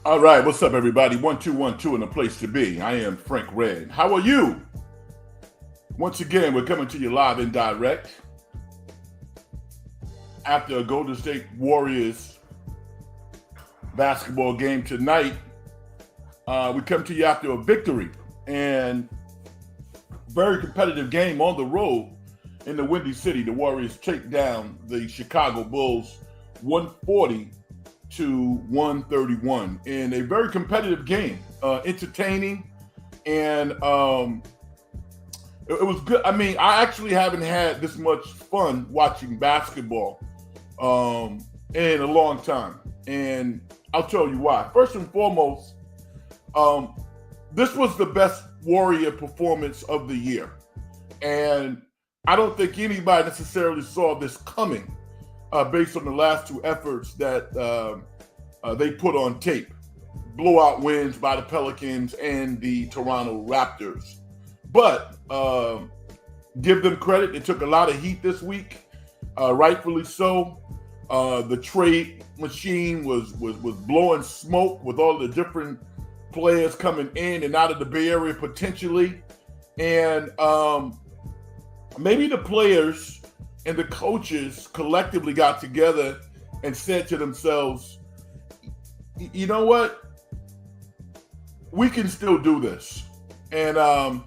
All right, what's up, everybody? 1212 in the place to be. I am Frank Red. How are you? Once again, we're coming to you live and direct after a Golden State Warriors basketball game tonight. We come to you after a victory and very competitive game on the road in the Windy City. The Warriors take down the Chicago Bulls 140 to 131 in a very competitive game, entertaining, and it was good. I mean, I actually haven't had this much fun watching basketball in a long time, and I'll tell you why. First and foremost, this was the best Warrior performance of the year, and I don't think anybody necessarily saw this coming based on the last two efforts that they put on tape. Blowout wins by the Pelicans and the Toronto Raptors. But give them credit. It took a lot of heat this week, rightfully so. The trade machine was blowing smoke with all the different players coming in and out of the Bay Area potentially. And maybe the players and the coaches collectively got together and said to themselves, you know what? We can still do this. And I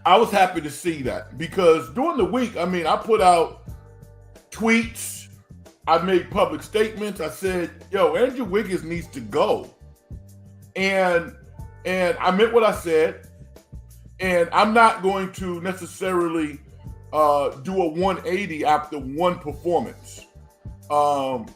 was happy to see that because during the week, I mean, I put out tweets. I made public statements. I said, yo, Andrew Wiggins needs to go. And I meant what I said. And I'm not going to necessarily do a 180 after one performance. But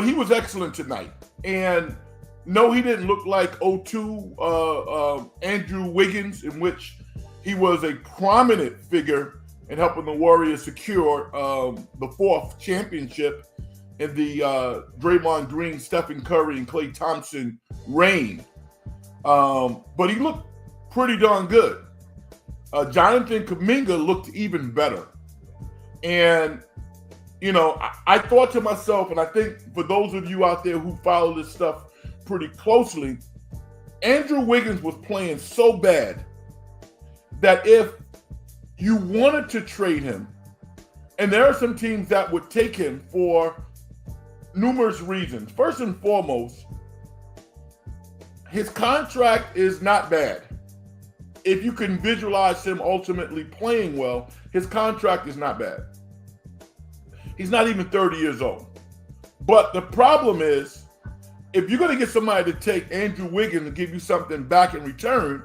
he was excellent tonight. And no, he didn't look like 02 Andrew Wiggins, in which he was a prominent figure in helping the Warriors secure the fourth championship in the Draymond Green, Stephen Curry, and Klay Thompson reign. But he looked pretty darn good. Jonathan Kuminga looked even better. And, you know, I thought to myself, and I think for those of you out there who follow this stuff pretty closely, Andrew Wiggins was playing so bad that if you wanted to trade him, and there are some teams that would take him for numerous reasons. First and foremost, his contract is not bad. If you can visualize him ultimately playing well, his contract is not bad. He's not even 30 years old. But the problem is, if you're going to get somebody to take Andrew Wiggins and give you something back in return,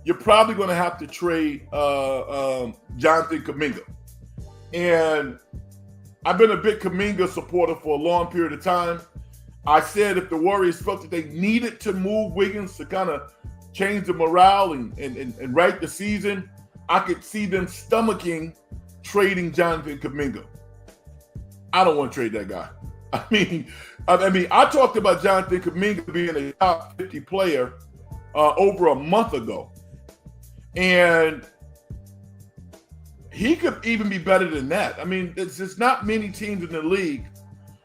you're probably going to have to trade Jonathan Kuminga. And I've been a big Kuminga supporter for a long period of time. I said if the Warriors felt that they needed to move Wiggins to kind of change the morale and right the season, I could see them stomaching trading Jonathan Kuminga. I don't want to trade that guy. I mean, I talked about Jonathan Kuminga being a top 50 player over a month ago. And he could even be better than that. I mean, there's not many teams in the league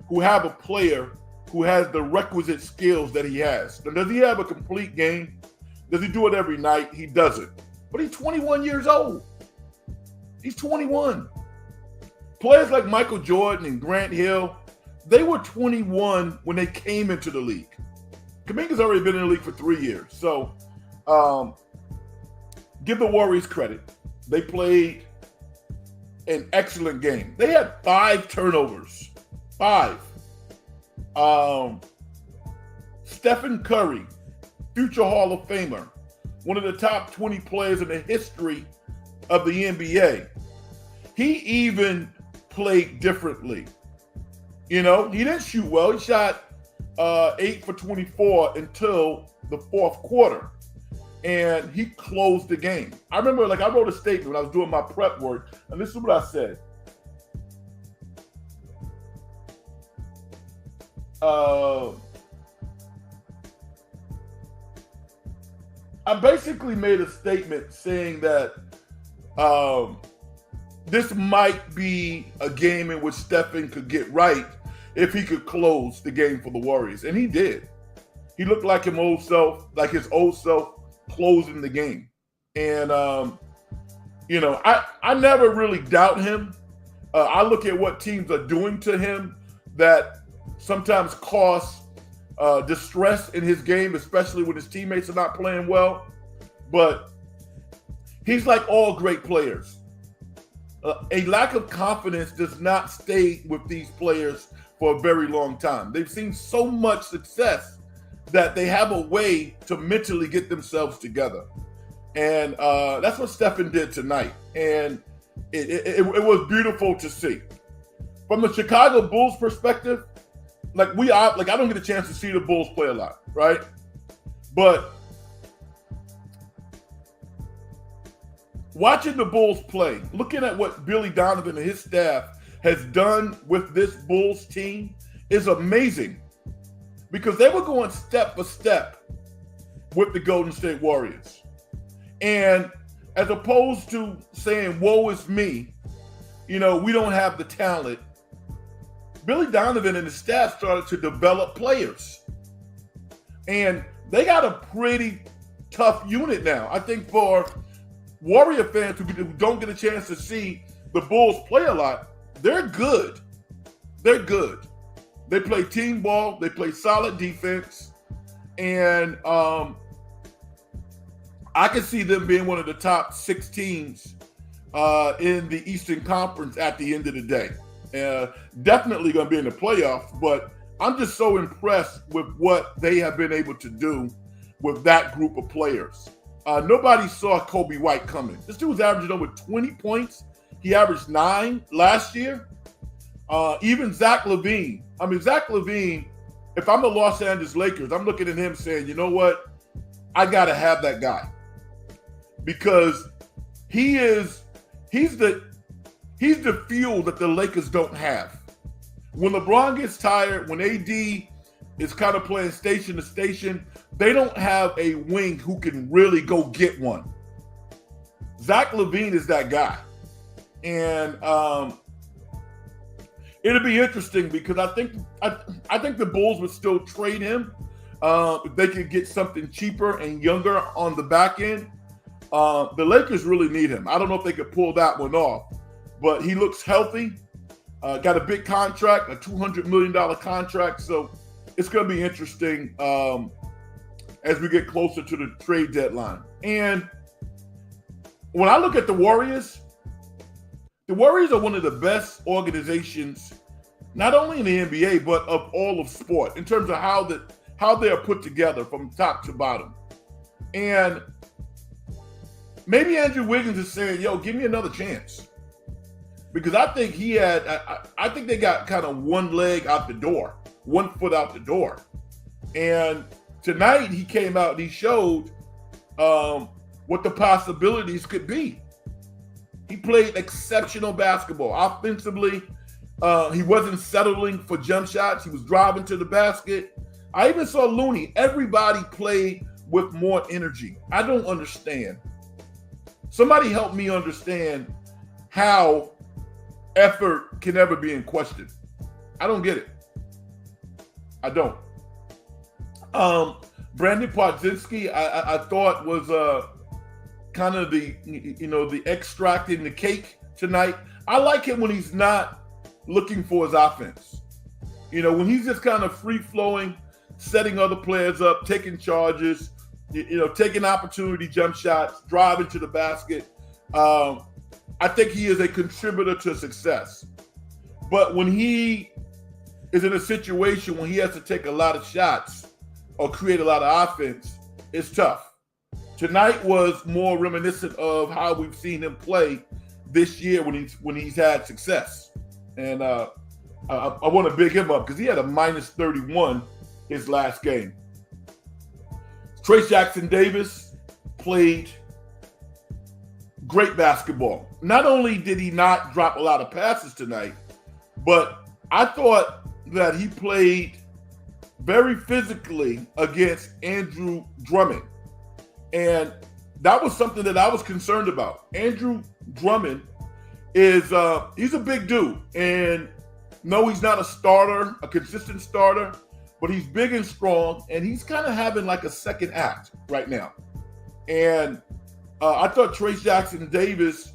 who have a player who has the requisite skills that he has. Now, does he have a complete game? Does he do it every night? He doesn't. But he's 21 years old. He's 21. Players like Michael Jordan and Grant Hill, they were 21 when they came into the league. Kuminga's already been in the league for 3 years. So give the Warriors credit. They played an excellent game. They had 5 turnovers. 5. Stephen Curry, future Hall of Famer, one of the top 20 players in the history of the NBA. He even played differently. You know, he didn't shoot well. He shot 8 for 24 until the fourth quarter. And he closed the game. I remember, I wrote a statement when I was doing my prep work, and this is what I said. I basically made a statement saying that this might be a game in which Stephen could get right if he could close the game for the Warriors, and he did. He looked like his old self, closing the game. And I never really doubt him. I look at what teams are doing to him that sometimes cause distress in his game, especially when his teammates are not playing well. But he's like all great players. A lack of confidence does not stay with these players for a very long time. They've seen so much success that they have a way to mentally get themselves together. And that's what Stephen did tonight. And it was beautiful to see. From the Chicago Bulls perspective, I don't get a chance to see the Bulls play a lot, right? But watching the Bulls play, looking at what Billy Donovan and his staff has done with this Bulls team is amazing, because they were going step for step with the Golden State Warriors. And as opposed to saying, woe is me, we don't have the talent, Billy Donovan and his staff started to develop players. And they got a pretty tough unit now. I think for Warrior fans who don't get a chance to see the Bulls play a lot, they're good. They're good. They play team ball. They play solid defense. And I can see them being one of the top 6 teams in the Eastern Conference at the end of the day. Definitely going to be in the playoffs, but I'm just so impressed with what they have been able to do with that group of players. Nobody saw Kobe White coming. This dude was averaging over 20 points. He averaged 9 last year. Even Zach LaVine. Zach LaVine, if I'm the Los Angeles Lakers, I'm looking at him saying, you know what? I got to have that guy. Because he's the fuel that the Lakers don't have. When LeBron gets tired, when AD is kind of playing station to station, they don't have a wing who can really go get one. Zach LaVine is that guy. And it'll be interesting because I think the Bulls would still trade him if they could get something cheaper and younger on the back end. The Lakers really need him. I don't know if they could pull that one off, but he looks healthy. Got a big contract, a $200 million contract. So it's going to be interesting as we get closer to the trade deadline. And when I look at the Warriors are one of the best organizations, not only in the NBA, but of all of sport in terms of how they are put together from top to bottom. And maybe Andrew Wiggins is saying, yo, give me another chance. Because I think I think they got kind of one leg out the door, 1 foot out the door. And tonight he came out and he showed what the possibilities could be. He played exceptional basketball. Offensively, he wasn't settling for jump shots. He was driving to the basket. I even saw Looney. Everybody played with more energy. I don't understand. Somebody help me understand how effort can ever be in question. I don't get it. I don't. Brandon Podzinski, I thought was kind of the extract in the cake tonight. I like him when he's not looking for his offense. When he's just kind of free flowing, setting other players up, taking charges, taking opportunity jump shots, driving to the basket. I think he is a contributor to success. But when he is in a situation when he has to take a lot of shots or create a lot of offense, it's tough. Tonight was more reminiscent of how we've seen him play this year when he's had success. And I want to big him up because he had a -31 his last game. Trayce Jackson-Davis played great basketball. Not only did he not drop a lot of passes tonight, but I thought that he played very physically against Andrew Drummond. And that was something that I was concerned about. Andrew Drummond is he's a big dude. And No, he's not a starter, a consistent starter, but he's big and strong, and he's kind of having like a second act right now. And I thought Trayce Jackson-Davis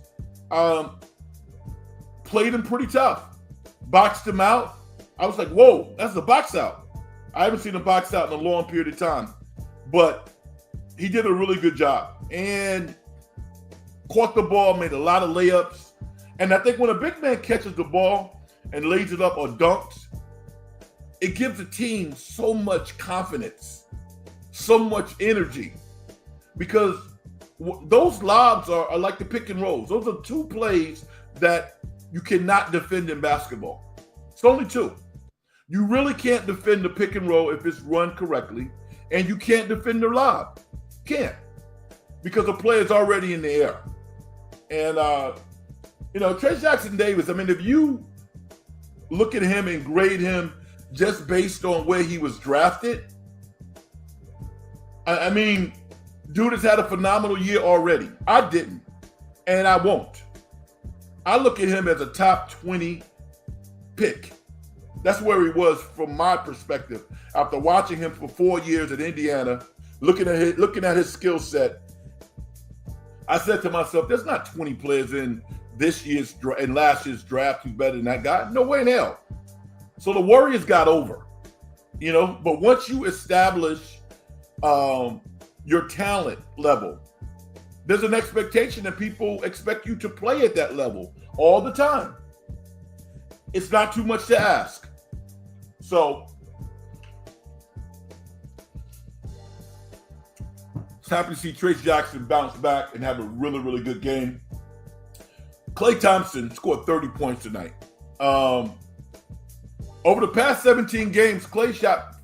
played him pretty tough, boxed him out. I was like, whoa, that's a box out. I haven't seen a box out in a long period of time, but he did a really good job and caught the ball, made a lot of layups. And I think when a big man catches the ball and lays it up or dunks, it gives the team so much confidence, so much energy, because those lobs are like the pick and rolls. Those are two plays that you cannot defend in basketball. It's only two. You really can't defend the pick and roll if it's run correctly, and you can't defend the lob. Can't, because the play is already in the air. And Trayce Jackson-Davis, I mean, if you look at him and grade him just based on where he was drafted, I mean, dude has had a phenomenal year already. I didn't, and I won't. I look at him as a top 20 pick. That's where he was from my perspective. After watching him for 4 years at Indiana, looking at his skill set, I said to myself, there's not 20 players in last year's draft who's better than that guy. No way in hell. So the Warriors got over, But once you establish your talent level, there's an expectation that people expect you to play at that level all the time. It's not too much to ask. So it's happy to see Trayce Jackson bounce back and have a really, really good game. Klay Thompson scored 30 points tonight. Over the past 17 games, Klay shot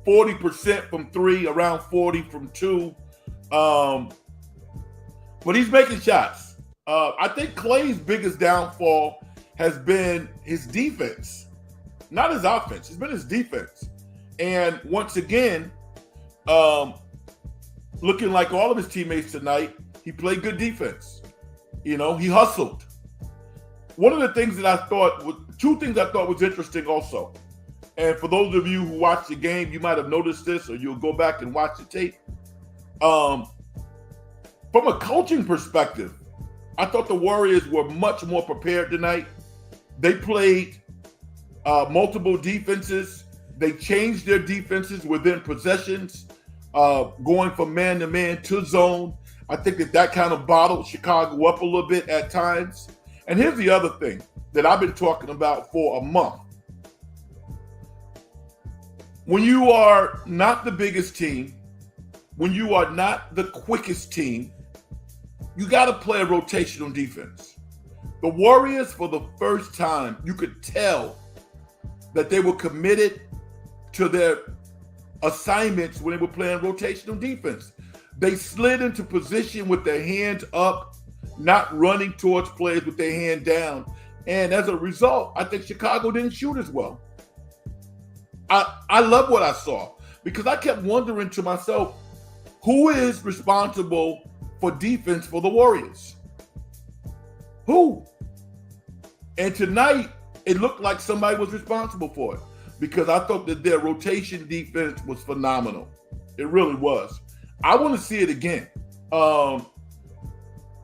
40% from three, around 40 from two. But he's making shots. I think Klay's biggest downfall has been his defense. Not his offense. It's been his defense. And once again, looking like all of his teammates tonight, he played good defense. He hustled. One of the things two things I thought was interesting also. And for those of you who watched the game, you might have noticed this, or you'll go back and watch the tape. From a coaching perspective, I thought the Warriors were much more prepared tonight. They played multiple defenses. They changed their defenses within possessions, going from man-to-man to zone. I think that kind of bottled Chicago up a little bit at times. And here's the other thing that I've been talking about for a month. When you are not the biggest team, when you are not the quickest team, you got to play a rotational defense. The Warriors, for the first time, you could tell that they were committed to their assignments when they were playing rotational defense. They slid into position with their hands up, not running towards players with their hand down. And as a result, I think Chicago didn't shoot as well. I love what I saw, because I kept wondering to myself, who is responsible for defense for the Warriors? Who? And tonight, it looked like somebody was responsible for it, because I thought that their rotation defense was phenomenal. It really was. I want to see it again.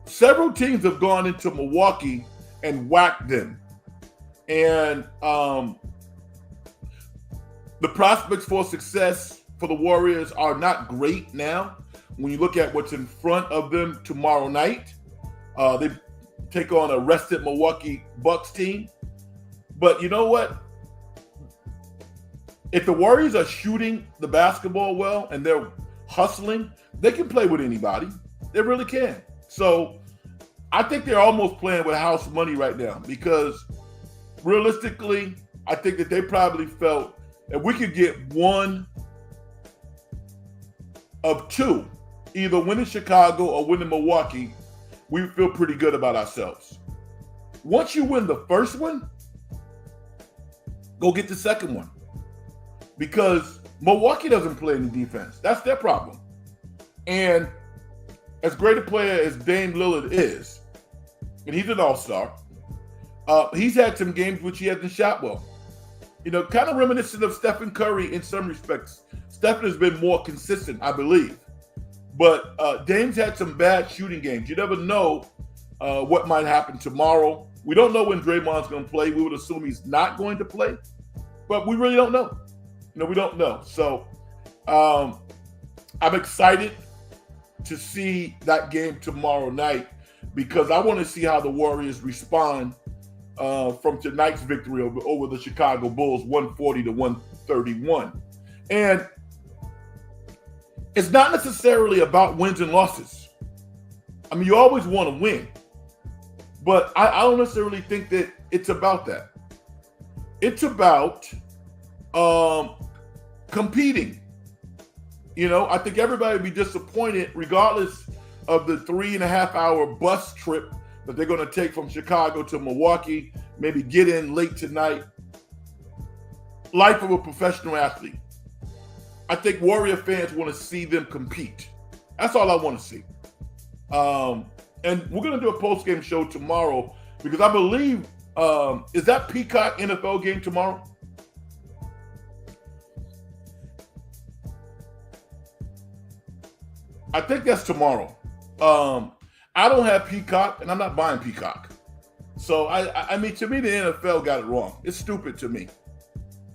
Several teams have gone into Milwaukee and whacked them. And the prospects for success for the Warriors are not great now. When you look at what's in front of them tomorrow night, they take on a rested Milwaukee Bucks team. But you know what? If the Warriors are shooting the basketball well and they're hustling, they can play with anybody. They really can. So I think they're almost playing with house money right now, because realistically, I think that they probably felt if we could get one of two, either winning Chicago or winning Milwaukee, we feel pretty good about ourselves. Once you win the first one, go get the second one. Because Milwaukee doesn't play any defense. That's their problem. And as great a player as Dame Lillard is, and he's an all-star, He's had some games which he hasn't shot well. Kind of reminiscent of Stephen Curry in some respects. Stephen has been more consistent, I believe. But Dame's had some bad shooting games. You never know what might happen tomorrow. We don't know when Draymond's going to play. We would assume he's not going to play. But we really don't know. We don't know. So I'm excited to see that game tomorrow night because I want to see how the Warriors respond from tonight's victory over the Chicago Bulls, 140-131. And it's not necessarily about wins and losses. I mean, you always want to win, but I don't necessarily think that it's about that. It's about competing. I think everybody would be disappointed regardless of the 3.5-hour bus trip that they're going to take from Chicago to Milwaukee, maybe get in late tonight. Life of a professional athlete. I think Warrior fans want to see them compete. That's all I want to see. And we're going to do a post-game show tomorrow because I believe, is that Peacock NFL game tomorrow? I think that's tomorrow. I don't have Peacock, and I'm not buying Peacock. So, I mean, to me, the NFL got it wrong. It's stupid to me.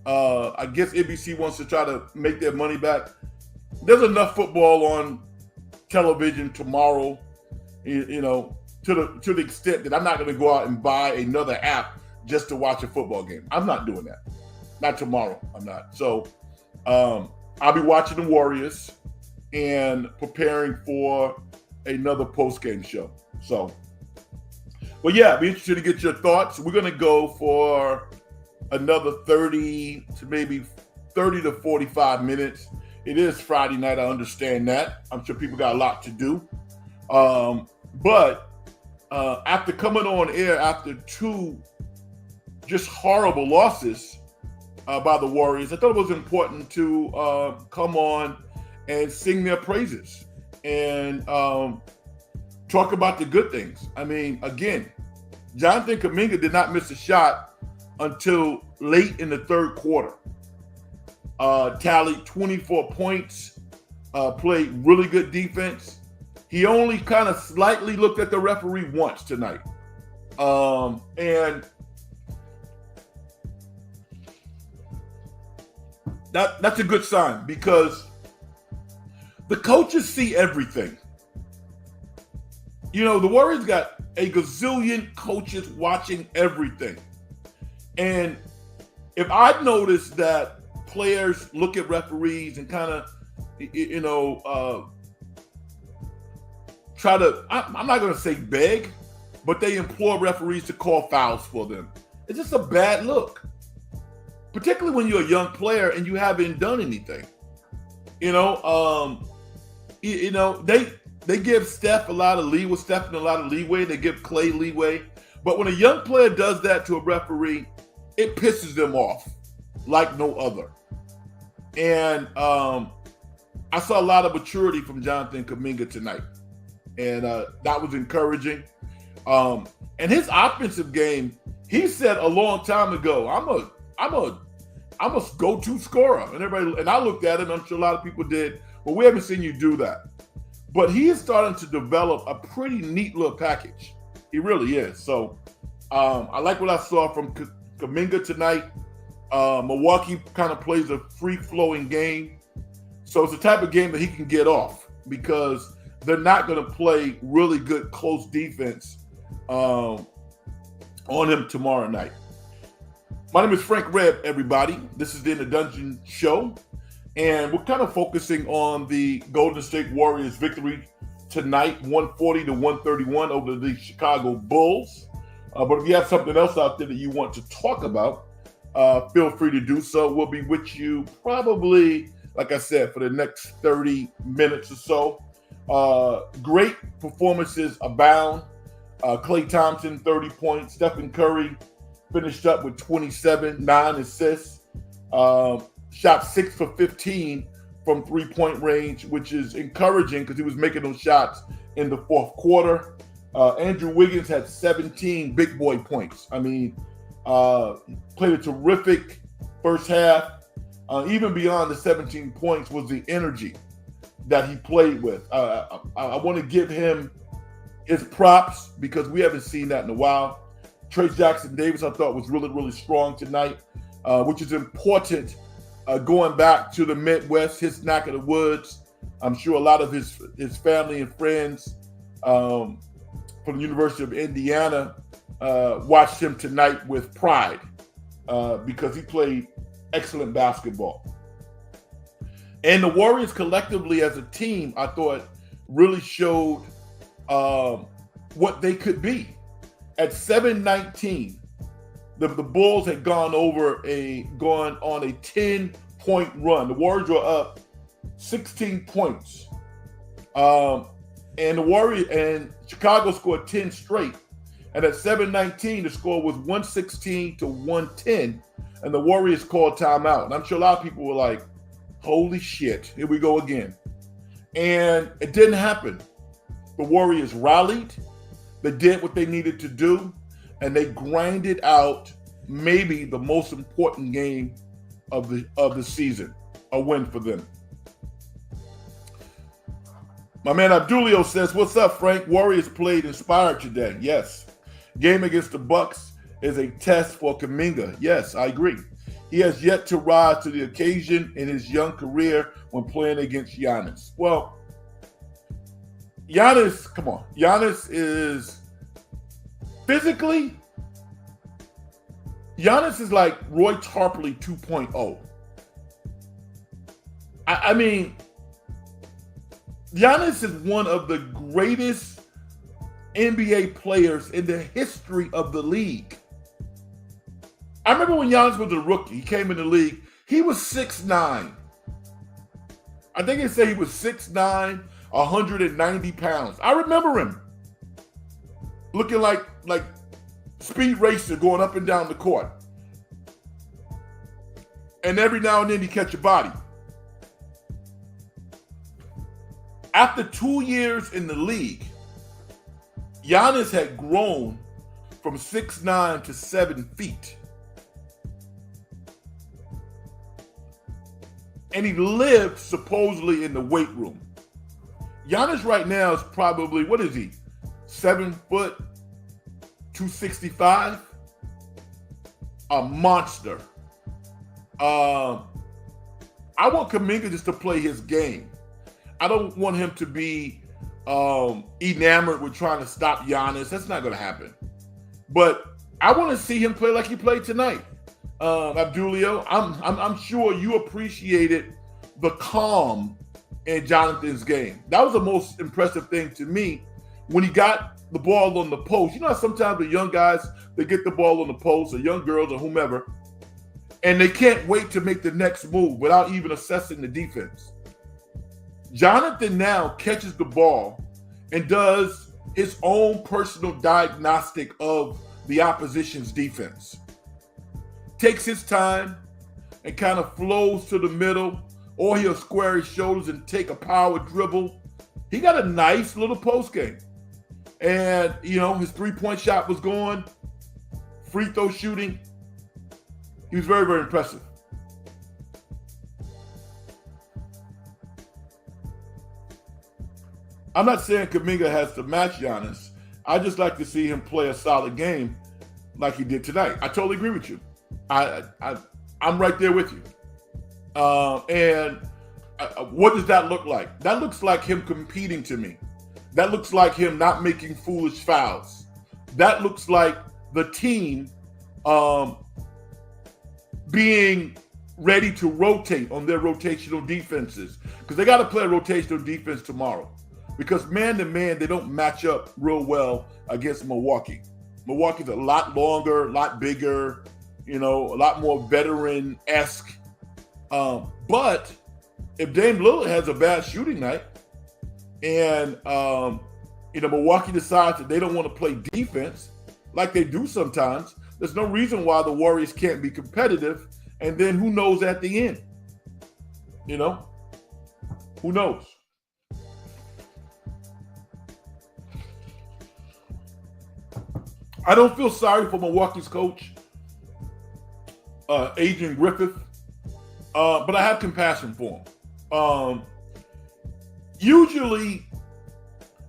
I guess NBC wants to try to make their money back. There's enough football on television tomorrow, to the extent that I'm not going to go out and buy another app just to watch a football game. I'm not doing that. Not tomorrow. I'm not. So, I'll be watching the Warriors and preparing for another post-game show. So, well, yeah, be interested to get your thoughts. We're going to go for another 30 to 45 minutes. It is Friday night. I understand that. I'm sure people got a lot to do. But after coming on air after two just horrible losses by the Warriors, I thought it was important to come on and sing their praises and talk about the good things. I mean, again, Jonathan Kuminga did not miss a shot until late in the third quarter. Tallied 24 points, played really good defense. He only kind of slightly looked at the referee once tonight. And that's a good sign because the coaches see everything. The Warriors got a gazillion coaches watching everything. And if I've noticed that players look at referees and kind of, try to, I'm not going to say beg, but they implore referees to call fouls for them. It's just a bad look, particularly when you're a young player and you haven't done anything. They give Steph a lot of leeway. They give Clay leeway. But when a young player does that to a referee, it pisses them off like no other. And I saw a lot of maturity from Jonathan Kuminga tonight. And that was encouraging. And his offensive game, he said a long time ago, I'm a go-to scorer. And I looked at him, I'm sure a lot of people did, but we haven't seen you do that. But he is starting to develop a pretty neat little package. He really is. So I like what I saw from Kuminga tonight. Milwaukee kind of plays a free-flowing game. So it's the type of game that he can get off because they're not going to play really good close defense on him tomorrow night. My name is Frank Reb, everybody. This is the In the Dungeon show. And we're kind of focusing on the Golden State Warriors victory tonight, 140-131 over the Chicago Bulls. But if you have something else out there that you want to talk about, feel free to do so. We'll be with you probably, like I said, for the next 30 minutes or so. Great performances abound. Klay Thompson, 30 points. Stephen Curry finished up with 27, 9 assists. Shot 6 for 15 from three-point range, which is encouraging because he was making those shots in the fourth quarter. Andrew Wiggins had 17 big boy points. I mean, played a terrific first half. Even beyond the 17 points was the energy that he played with. I want to give him his props because we haven't seen that in a while. Trey Jackson-Davis, I thought, was really, really strong tonight, which is important going back to the Midwest, his neck of the woods. I'm sure a lot of his family and friends from the University of Indiana watched him tonight with pride because he played excellent basketball. And the Warriors collectively as a team, I thought, really showed what they could be. At 7-19, the Bulls had gone on a 10-point run. The Warriors were up 16 points. And Chicago scored 10 straight. And at 7-19, the score was 116-110. And the Warriors called timeout. And I'm sure a lot of people were like, holy shit, here we go again. And it didn't happen. The Warriors rallied. They did what they needed to do. And they grinded out maybe the most important game of the season, a win for them. My man Abdulio says, what's up, Frank? Warriors played inspired today. Yes. Game against the Bucks is a test for Kuminga. Yes, I agree. He has yet to rise to the occasion in his young career when playing against Giannis. Well, Giannis, come on. Giannis is physically, Giannis is like Roy Tarpley 2.0. I mean, Giannis is one of the greatest NBA players in the history of the league. I remember when Giannis was a rookie, he came in the league, he was 6'9". I think they say he was 6'9", 190 pounds. I remember him looking like Speed Racer going up and down the court. And every now and then he catch a body. After 2 years in the league, Giannis had grown from 6'9" to 7 feet. And he lived supposedly in the weight room. Giannis right now is probably, what is he? 7 foot, 265? A monster. I want Kuminga just to play his game. I don't want him to be enamored with trying to stop Giannis. That's not going to happen. But I want to see him play like he played tonight. Abdulio, I'm sure you appreciated the calm in Jonathan's game. That was the most impressive thing to me when he got the ball on the post. You know how sometimes the young guys, they get the ball on the post, or young girls or whomever, and they can't wait to make the next move without even assessing the defense. Jonathan now catches the ball and does his own personal diagnostic of the opposition's defense. Takes his time and kind of flows to the middle, or he'll square his shoulders and take a power dribble. He got a nice little post game. And, you know, his three-point shot was going, free throw shooting. He was very, very impressive. I'm not saying Kuminga has to match Giannis. I just like to see him play a solid game like he did tonight. I totally agree with you. I'm right there with you. And what does that look like? That looks like him competing to me. That looks like him not making foolish fouls. That looks like the team being ready to rotate on their rotational defenses, because they got to play a rotational defense tomorrow. Because man to man, they don't match up real well against Milwaukee. Milwaukee's a lot longer, a lot bigger, you know, a lot more veteran-esque. But if Dame Lillard has a bad shooting night and, Milwaukee decides that they don't want to play defense like they do sometimes, there's no reason why the Warriors can't be competitive. And then who knows at the end? You know? Who knows? I don't feel sorry for Milwaukee's coach, Adrian Griffith, but I have compassion for him. Usually,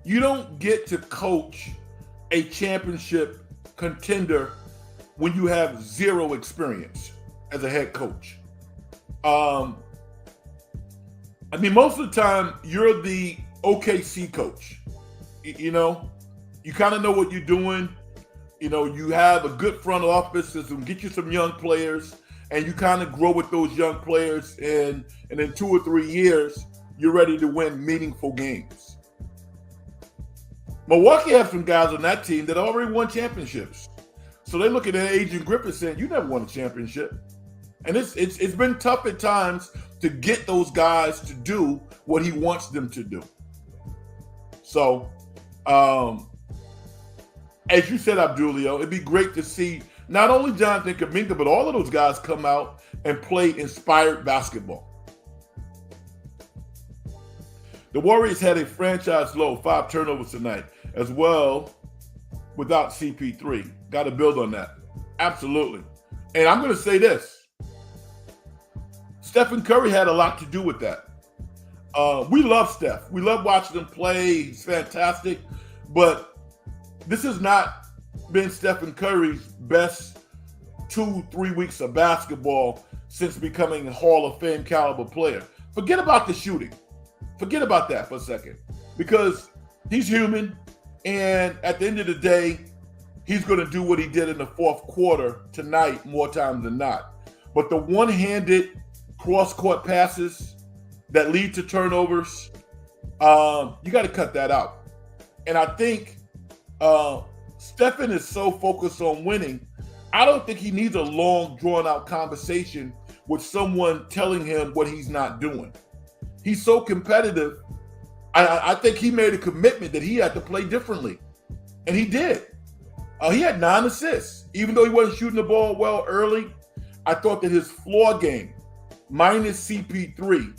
you don't get to coach a championship contender when you have zero experience as a head coach. I mean, most of the time, you're the OKC coach. You know, you kind of know what you're doing. You know, you have a good front office that can get you some young players, and you kind of grow with those young players. And in 2 or 3 years, you're ready to win meaningful games. Milwaukee has some guys on that team that already won championships. So they're looking at Adrian Griffith saying, you never won a championship. And it's been tough at times to get those guys to do what he wants them to do. So, as you said, Abdulio, it'd be great to see not only Jonathan Kuminga, but all of those guys come out and play inspired basketball. The Warriors had a franchise low 5 turnovers tonight, as well without CP3. Got to build on that. Absolutely. And I'm going to say this. Stephen Curry had a lot to do with that. We love Steph. We love watching him play. He's fantastic. But this has not been Stephen Curry's best 2-3 weeks of basketball since becoming a Hall of Fame caliber player. Forget about the shooting. Forget about that for a second. Because he's human. And at the end of the day, he's going to do what he did in the fourth quarter tonight more times than not. But the one-handed cross-court passes that lead to turnovers, you got to cut that out. And I think Stephen is so focused on winning, I don't think he needs a long, drawn-out conversation with someone telling him what he's not doing. He's so competitive. I think he made a commitment that he had to play differently. And he did. He had 9 assists. Even though he wasn't shooting the ball well early, I thought that his floor game, minus CP3,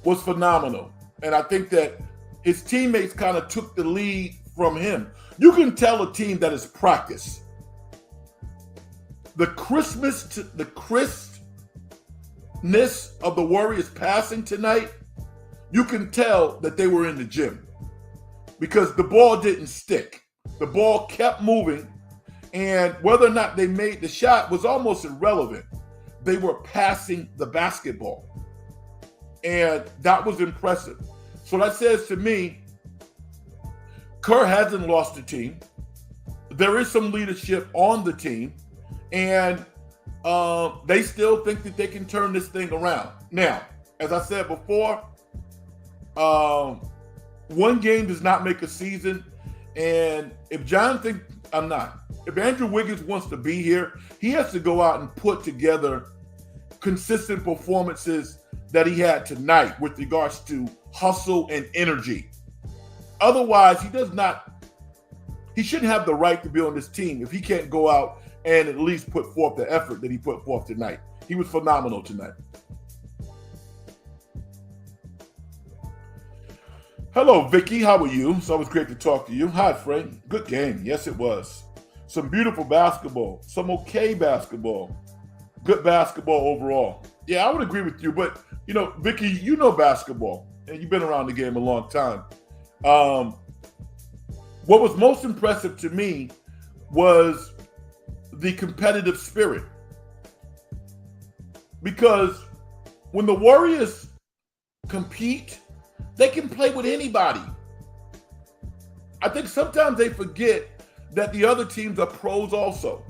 was phenomenal. And I think that his teammates kind of took the lead from him. You can tell a team that is practiced. The crispness of the Warriors passing tonight, you can tell that they were in the gym because the ball didn't stick. The ball kept moving, and whether or not they made the shot was almost irrelevant. They were passing the basketball, and that was impressive. So that says to me, Kerr hasn't lost the team. There is some leadership on the team, and they still think that they can turn this thing around. Now, as I said before, one game does not make a season. And if Andrew Wiggins wants to be here, he has to go out and put together consistent performances that he had tonight with regards to hustle and energy. Otherwise, he shouldn't have the right to be on this team if he can't go out and at least put forth the effort that he put forth tonight. He was phenomenal tonight. Hello, Vicky. How are you? It's always great to talk to you. Hi, Frank. Good game. Yes, it was. Some beautiful basketball. Some okay basketball. Good basketball overall. Yeah, I would agree with you. But, Vicky, you know basketball. And you've been around the game a long time. What was most impressive to me was the competitive spirit. Because when the Warriors compete, they can play with anybody. I think sometimes they forget that the other teams are pros also.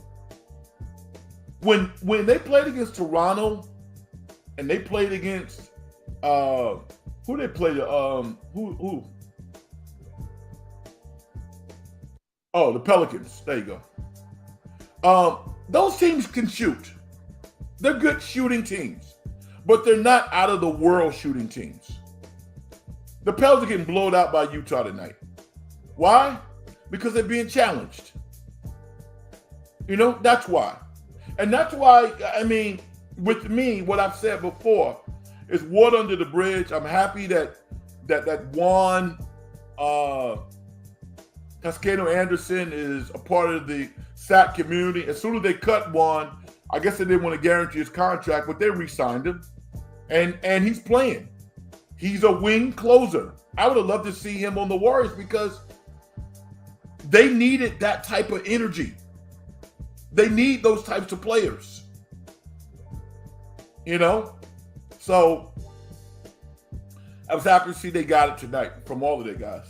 When they played against Toronto and they played against who they played who? Oh, the Pelicans. There you go. Those teams can shoot. They're good shooting teams, but they're not out of the world shooting teams. The Pels are getting blown out by Utah tonight. Why? Because they're being challenged. That's why. And that's why, with me, what I've said before is water under the bridge. I'm happy that Juan Toscano Anderson is a part of the SAC community. As soon as they cut Juan, I guess they didn't want to guarantee his contract, but they re-signed him. And he's playing. He's a wing closer. I would have loved to see him on the Warriors because they needed that type of energy. They need those types of players. You know? So I was happy to see they got it tonight from all of their guys.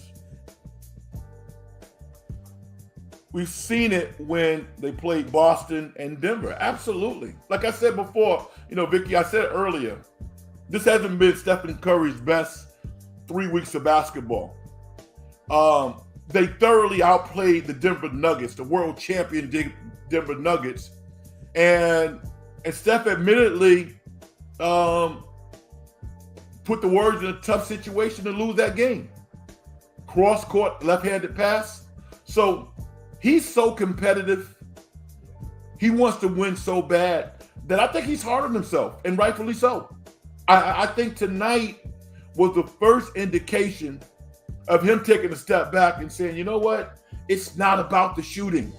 We've seen it when they played Boston and Denver. Absolutely. Like I said before, Vicky, I said earlier, this hasn't been Stephen Curry's best 3 weeks of basketball. They thoroughly outplayed the Denver Nuggets, the world champion Denver Nuggets. And Steph admittedly put the Warriors in a tough situation to lose that game. Cross-court, left-handed pass. So he's so competitive. He wants to win so bad that I think he's hard on himself, and rightfully so. I think tonight was the first indication of him taking a step back and saying, you know what? It's not about the shooting.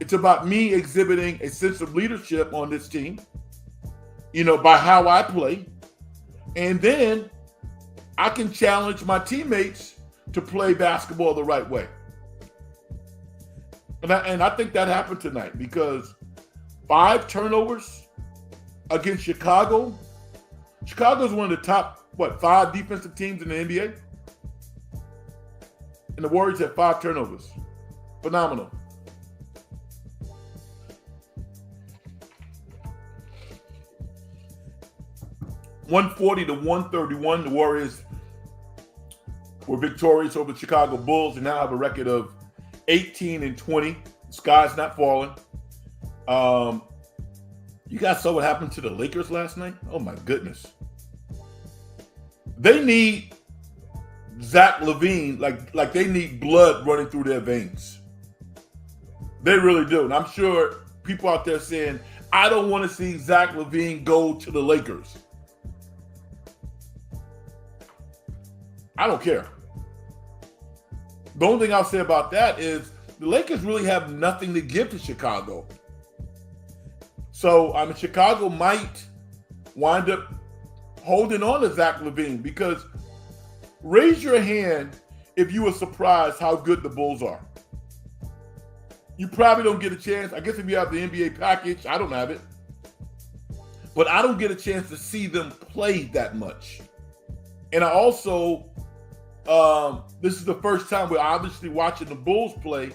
It's about me exhibiting a sense of leadership on this team, by how I play. And then I can challenge my teammates to play basketball the right way. And I think that happened tonight because 5 turnovers against Chicago. Chicago's one of the top, 5 defensive teams in the NBA? And the Warriors had 5 turnovers. Phenomenal. (140-131), the Warriors were victorious over the Chicago Bulls and now have a record of 18-20. The sky's not falling. You guys saw what happened to the Lakers last night? Oh my goodness. They need Zach LaVine like they need blood running through their veins. They really do. And I'm sure people out there saying, I don't want to see Zach LaVine go to the Lakers. I don't care. The only thing I'll say about that is the Lakers really have nothing to give to Chicago. So, Chicago might wind up holding on to Zach LaVine because raise your hand if you were surprised how good the Bulls are. You probably don't get a chance. I guess if you have the NBA package, I don't have it. But I don't get a chance to see them play that much. And I also, this is the first time we're obviously watching the Bulls play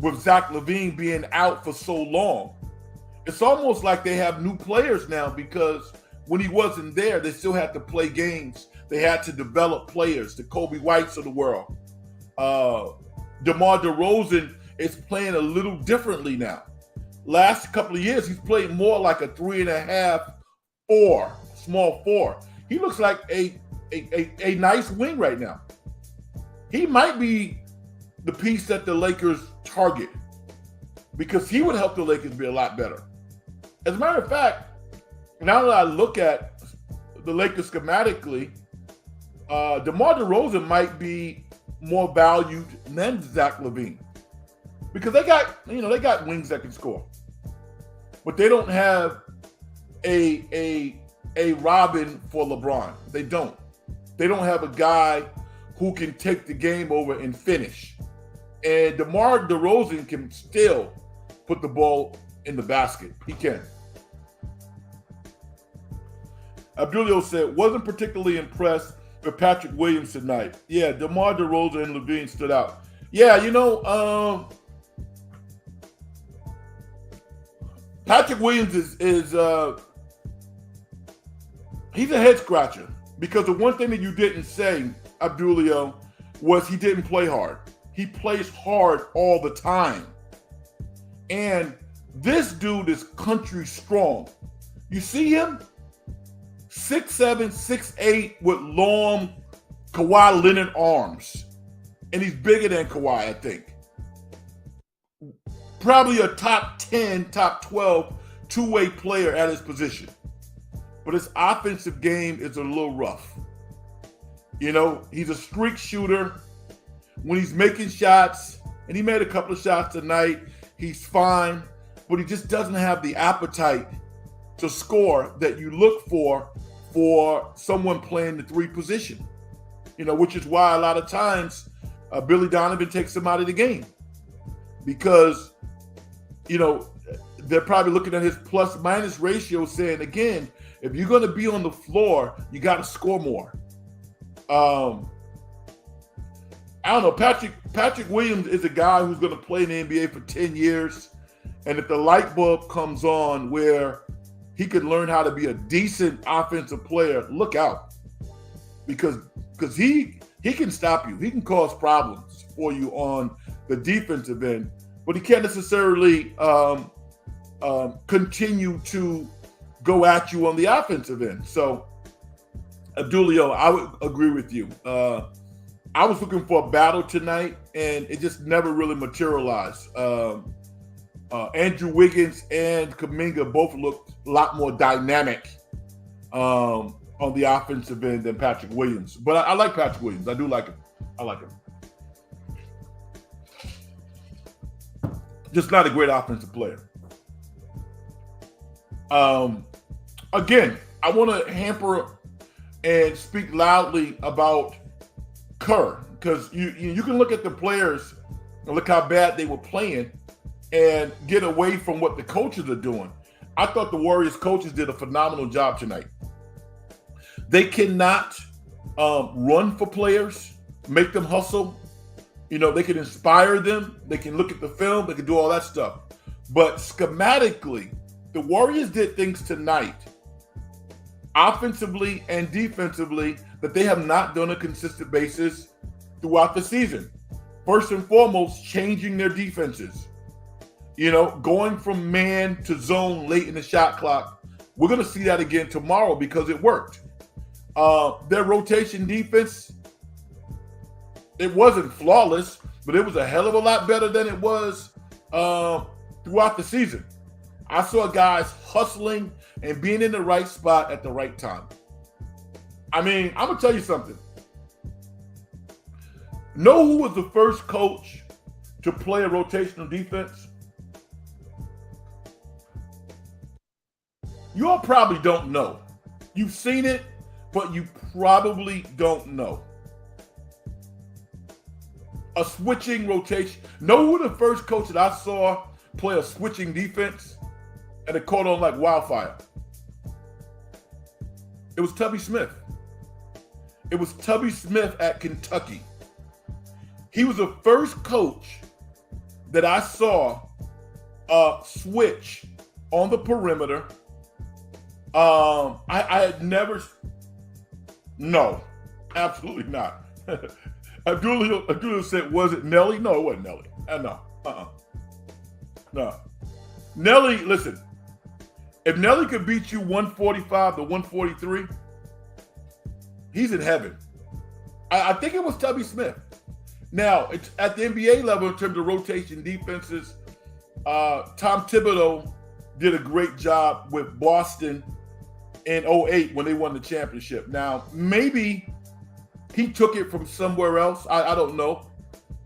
with Zach LaVine being out for so long. It's almost like they have new players now because when he wasn't there, they still had to play games. They had to develop players, the Kobe Whites of the world. DeMar DeRozan is playing a little differently now. Last couple of years, he's played more like a 3.5, 4, small 4. He looks like a nice wing right now. He might be the piece that the Lakers target because he would help the Lakers be a lot better. As a matter of fact, now that I look at the Lakers schematically, DeMar DeRozan might be more valued than Zach LaVine because they got wings that can score, but they don't have a Robin for LeBron. They don't. They don't have a guy who can take the game over and finish. And DeMar DeRozan can still put the ball in the basket. He can. Abdulio said, wasn't particularly impressed with Patrick Williams tonight. Yeah, DeMar DeRozan and LaVine stood out. Yeah, Patrick Williams is he's a head scratcher because the one thing that you didn't say, Abdulio, was he didn't play hard. He plays hard all the time. And this dude is country strong. You see him? 6'7", 6'8", with long Kawhi Leonard arms. And he's bigger than Kawhi, I think. Probably a top 10, top 12 two-way player at his position. But his offensive game is a little rough. He's a streak shooter, when he's making shots, and he made a couple of shots tonight, he's fine, but he just doesn't have the appetite to score that you look for someone playing the three position. Which is why a lot of times Billy Donovan takes him out of the game because, they're probably looking at his plus minus ratio saying, again, if you're going to be on the floor, you got to score more. I don't know. Patrick Williams is a guy who's going to play in the NBA for 10 years. And if the light bulb comes on where he could learn how to be a decent offensive player, look out. Because he can stop you. He can cause problems for you on the defensive end. But he can't necessarily continue to go at you on the offensive end. So, Abdulio, I would agree with you. I was looking for a battle tonight, and it just never really materialized. Andrew Wiggins and Kuminga both looked a lot more dynamic on the offensive end than Patrick Williams. But I like Patrick Williams. I do like him. I like him. Just not a great offensive player. Again, I want to hamper and speak loudly about Kerr, because you can look at the players and look how bad they were playing and get away from what the coaches are doing. I thought the Warriors coaches did a phenomenal job tonight. They cannot run for players, make them hustle. They can inspire them. They can look at the film. They can do all that stuff. But schematically, the Warriors did things tonight, offensively and defensively, that they have not done on a consistent basis throughout the season. First and foremost, changing their defenses. Going from man to zone late in the shot clock. We're going to see that again tomorrow because it worked. Their rotation defense, it wasn't flawless, but it was a hell of a lot better than it was throughout the season. I saw guys hustling and being in the right spot at the right time. I mean, I'm going to tell you something. Know who was the first coach to play a rotational defense? You all probably don't know. You've seen it, but you probably don't know. A switching rotation. Know who the first coach that I saw play a switching defense and it caught on like wildfire? It was Tubby Smith. It was Tubby Smith at Kentucky. He was the first coach that I saw switch on the perimeter. I had never. No, absolutely not. Abdullah said, was it Nelly? No, it wasn't Nelly. No. Nelly, listen, if Nelly could beat you 145 to 143, he's in heaven. I think it was Tubby Smith. Now, it's at the NBA level in terms of rotation defenses, Tom Thibodeau did a great job with Boston in 2008 when they won the championship. Now, maybe he took it from somewhere else. I don't know.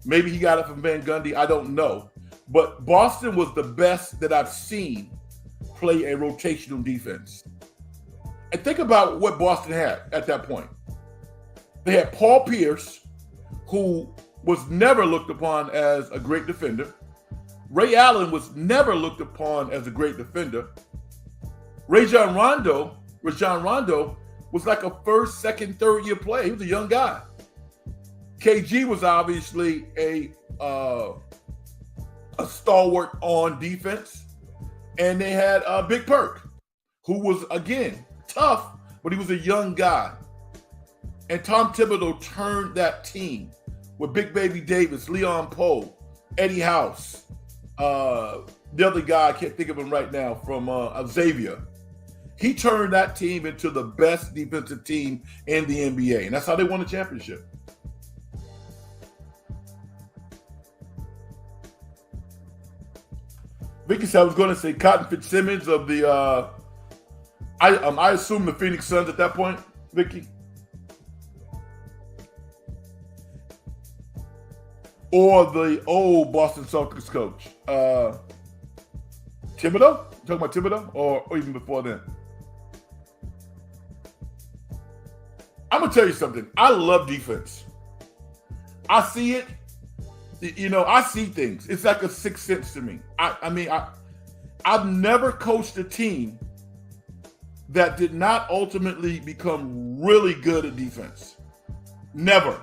Maybe he got it from Van Gundy. I don't know. But Boston was the best that I've seen play a rotational defense. And think about what Boston had at that point. They had Paul Pierce, who was never looked upon as a great defender. Ray Allen was never looked upon as a great defender. Rajon Rondo was like a first, second, third year player. He was a young guy. KG was obviously a stalwart on defense. And they had Big Perk, who was, again, tough, but he was a young guy. And Tom Thibodeau turned that team with Big Baby Davis, Leon Powe, Eddie House, the other guy, I can't think of him right now, from Xavier. He turned that team into the best defensive team in the NBA, and that's how they won the championship. Vicky said I was going to say Cotton Fitzsimmons of the, I assume the Phoenix Suns at that point, Vicky. or the old Boston Celtics coach? Thibodeau? You talking about Thibodeau or even before then? I'm going to tell you something. I love defense. I see it. I see things. It's like a sixth sense to me. I've never coached a team that did not ultimately become really good at defense. Never.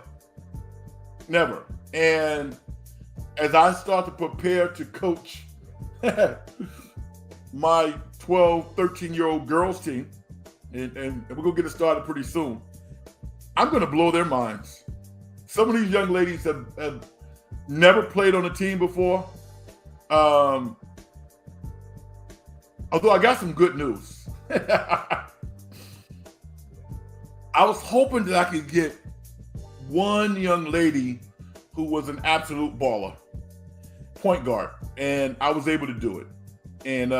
And as I start to prepare to coach my 12, 13-year-old girls team, and we're going to get it started pretty soon, I'm going to blow their minds. Some of these young ladies have never played on a team before. Although I got some good news. I was hoping that I could get one young lady who was an absolute baller, point guard, and I was able to do it. And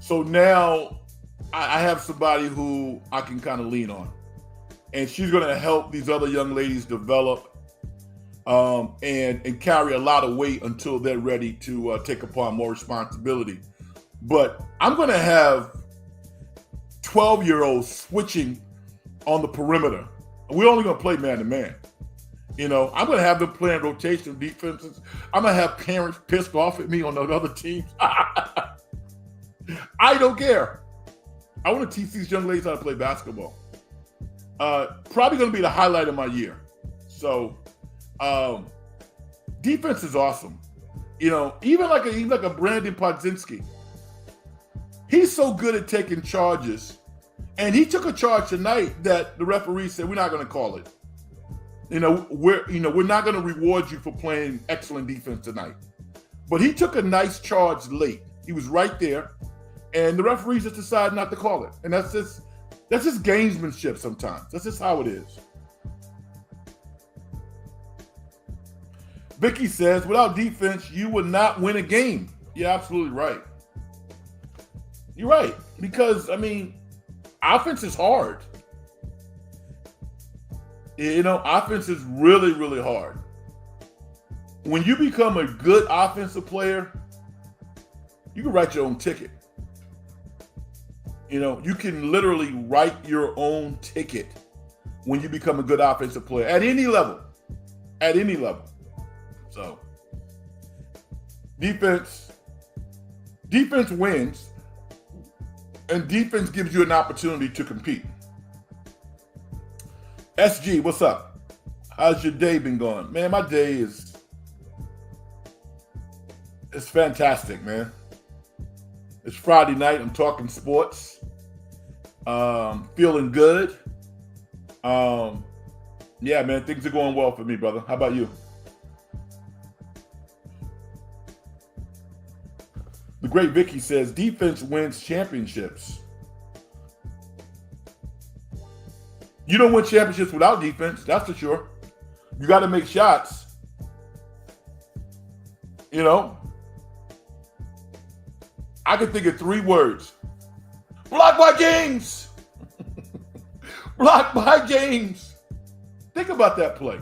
so now I have somebody who I can kind of lean on. And she's going to help these other young ladies develop and carry a lot of weight until they're ready to take upon more responsibility. But I'm going to have 12-year-olds switching on the perimeter. We're only going to play man-to-man. I'm going to have them playing rotation defenses. I'm going to have parents pissed off at me on the other teams. I don't care. I want to teach these young ladies how to play basketball. Probably going to be the highlight of my year. So, defense is awesome. Even like a Brandon Podzinski. He's so good at taking charges, and he took a charge tonight that the referee said we're not going to call it. We're not going to reward you for playing excellent defense tonight. But he took a nice charge late. He was right there, and the referees just decided not to call it. And that's just gamesmanship sometimes. That's just how it is. Vicky says, without defense, you would not win a game. You're absolutely right. You're right. Because, offense is hard. Offense is really, really hard. When you become a good offensive player, you can write your own ticket. You can literally write your own ticket when you become a good offensive player at any level. At any level. So, defense wins, and defense gives you an opportunity to compete. SG, what's up? How's your day been going? Man, my day it's fantastic, man. It's Friday night. I'm talking sports. Feeling good. Yeah, man, things are going well for me, brother. How about you? The great Vicky says, defense wins championships. You don't win championships without defense, that's for sure. You got to make shots. I can think of 3 words. Block by James. Block by James. Think about that play.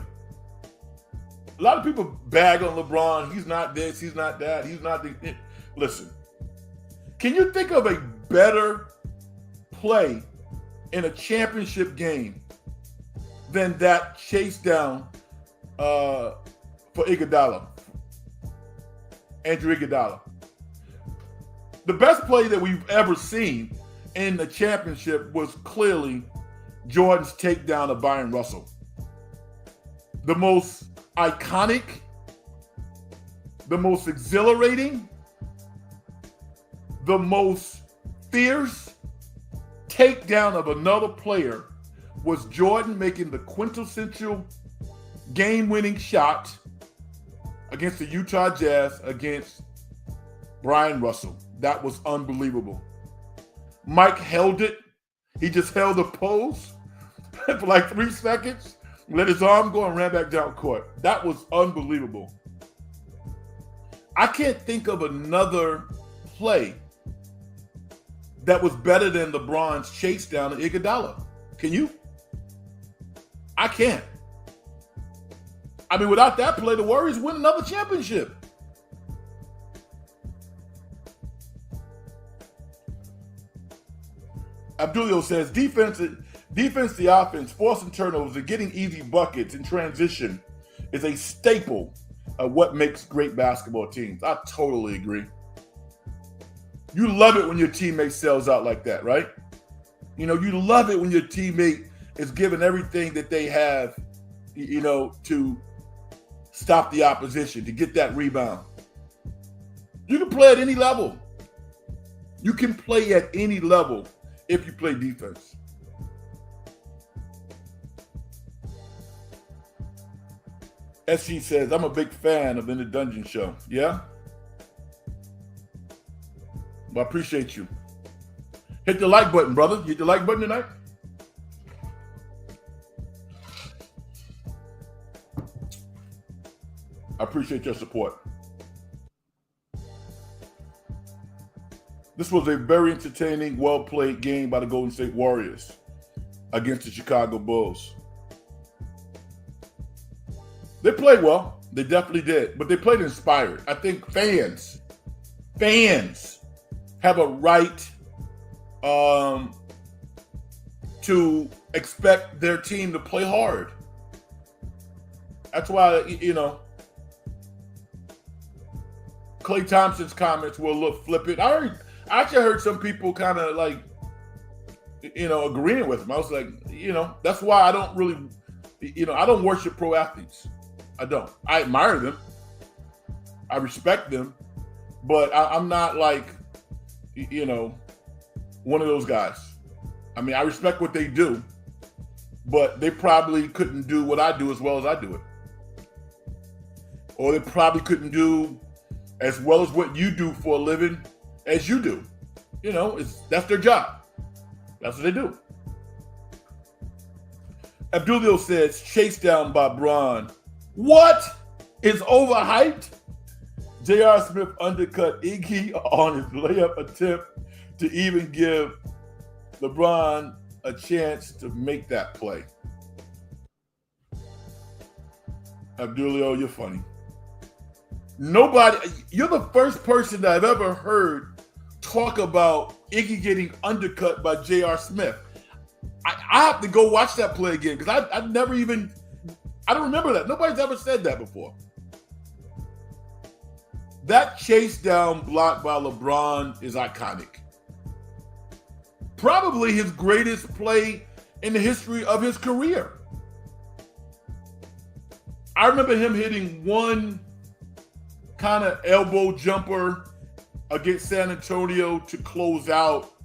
A lot of people bag on LeBron. He's not this, he's not that, he's not the... Listen, can you think of a better play in a championship game than that chase down for Iguodala, Andrew Iguodala? The best play that we've ever seen in the championship was clearly Jordan's takedown of Byron Russell. The most iconic, the most exhilarating, the most fierce takedown of another player was Jordan making the quintessential game-winning shot against the Utah Jazz against Brian Russell. That was unbelievable. Mike held it. He just held the pose for like 3 seconds, let his arm go and ran back down court. That was unbelievable. I can't think of another play that was better than LeBron's chase down to Iguodala. Can you? I can't. I mean, without that play, the Warriors win another championship. Abdulio says, defense, the offense, forcing turnovers and getting easy buckets in transition is a staple of what makes great basketball teams. I totally agree. You love it when your teammate sells out like that, right? You love it when your teammate is giving everything that they have, to stop the opposition, to get that rebound. You can play at any level. You can play at any level if you play defense. SG says, I'm a big fan of In the Dungeon Show. Yeah? Well, I appreciate you. Hit the like button, brother. Hit the like button tonight. I appreciate your support. This was a very entertaining, well-played game by the Golden State Warriors against the Chicago Bulls. They played well. They definitely did. But they played inspired. I think fans have a right to expect their team to play hard. That's why, Klay Thompson's comments were a little flippant. I actually heard some people kind of like, agreeing with him. I was like, that's why I don't really, I don't worship pro athletes. I don't. I admire them. I respect them. But I'm not like, one of those guys. I mean, I respect what they do, but they probably couldn't do what I do as well as I do it. Or they probably couldn't do as well as what you do for a living as you do. That's their job. That's what they do. Abdulio says, chase down by Bron. What is overhyped? J.R. Smith undercut Iggy on his layup attempt to even give LeBron a chance to make that play. Abdulio, you're funny. You're the first person that I've ever heard talk about Iggy getting undercut by J.R. Smith. I have to go watch that play again because I don't remember that. Nobody's ever said that before. That chase down block by LeBron is iconic. Probably his greatest play in the history of his career. I remember him hitting one kind of elbow jumper against San Antonio to close out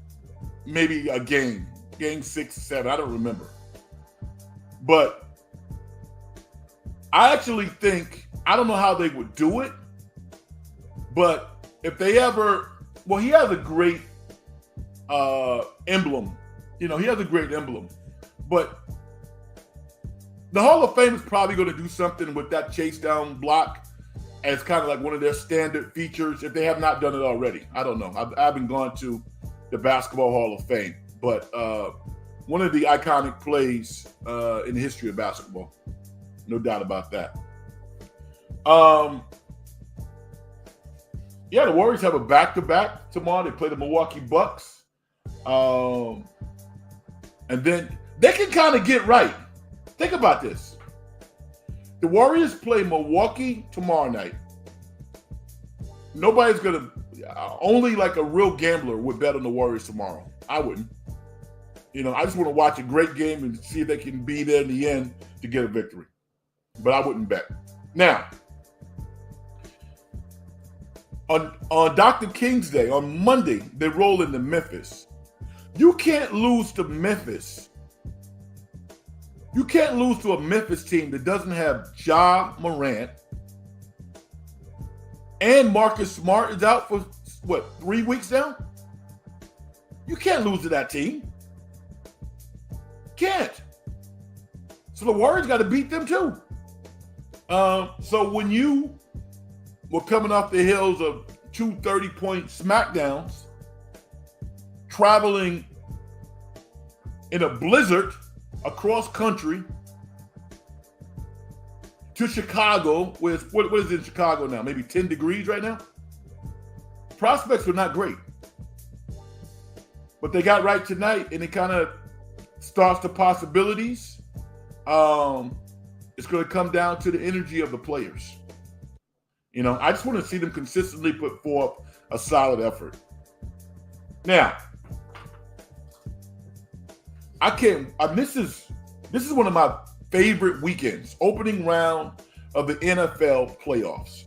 maybe a game 6 or 7. I don't remember. But I actually think, I don't know how they would do it, but if they ever, he has a great emblem. He has a great emblem. But the Hall of Fame is probably going to do something with that chase down block as kind of like one of their standard features if they have not done it already. I don't know. I haven't gone to the Basketball Hall of Fame, but one of the iconic plays in the history of basketball. No doubt about that. The Warriors have a back-to-back tomorrow. They play the Milwaukee Bucks. And then they can kind of get right. Think about this. The Warriors play Milwaukee tomorrow night. Nobody's going to, only like a real gambler would bet on the Warriors tomorrow. I wouldn't. I just want to watch a great game and see if they can be there in the end to get a victory. But I wouldn't bet. Now, on Dr. King's Day, on Monday, they roll into Memphis. You can't lose to Memphis. You can't lose to a Memphis team that doesn't have Ja Morant and Marcus Smart is out for, 3 weeks now? You can't lose to that team. Can't. So the Warriors got to beat them too. So when you were coming off the heels of 2 30-point smackdowns, traveling in a blizzard across country, to Chicago, with what is it in Chicago now? Maybe 10 degrees right now? Prospects were not great. But they got right tonight, and it kind of starts the possibilities. It's going to come down to the energy of the players. You know, I just want to see them consistently put forth a solid effort. Now, this is one of my favorite weekends, opening round of the NFL playoffs.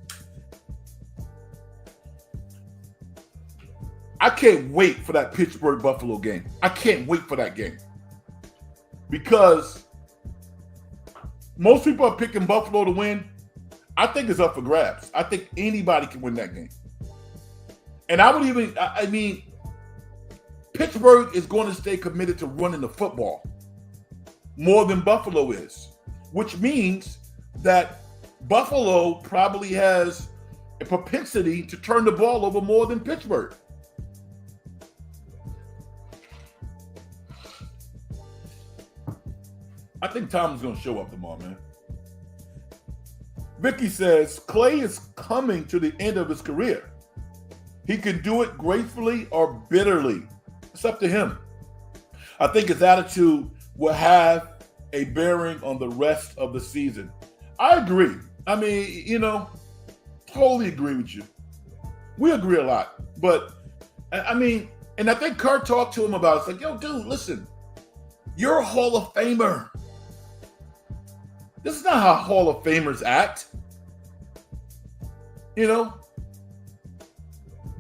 I can't wait for that Pittsburgh-Buffalo game. I can't wait for that game. Because most people are picking Buffalo to win. I think it's up for grabs. I think anybody can win that game. And I mean, Pittsburgh is going to stay committed to running the football more than Buffalo is, which means that Buffalo probably has a propensity to turn the ball over more than Pittsburgh. I think Tom's going to show up tomorrow, man. Vicky says, Clay is coming to the end of his career. He can do it gracefully or bitterly. It's up to him. I think his attitude will have a bearing on the rest of the season. I agree. I mean, you know, totally agree with you. We agree a lot. But, I mean, and I think Kurt talked to him about it. It's like, yo, dude, listen, you're a Hall of Famer. This is not how Hall of Famers act. You know?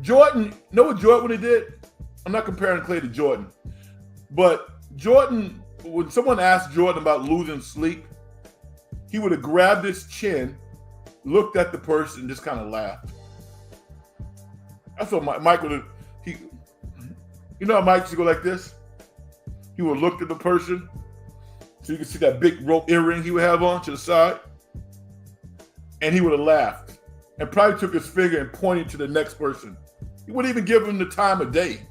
Jordan, know what Jordan did? I'm not comparing Clay to Jordan. But Jordan, when someone asked Jordan about losing sleep, he would have grabbed his chin, looked at the person, and just kind of laughed. That's what Mike would have. You know how Mike used to go like this? He would have looked at the person, so you can see that big rope earring he would have on to the side, and he would have laughed and probably took his finger and pointed to the next person. He wouldn't even give him the time of day.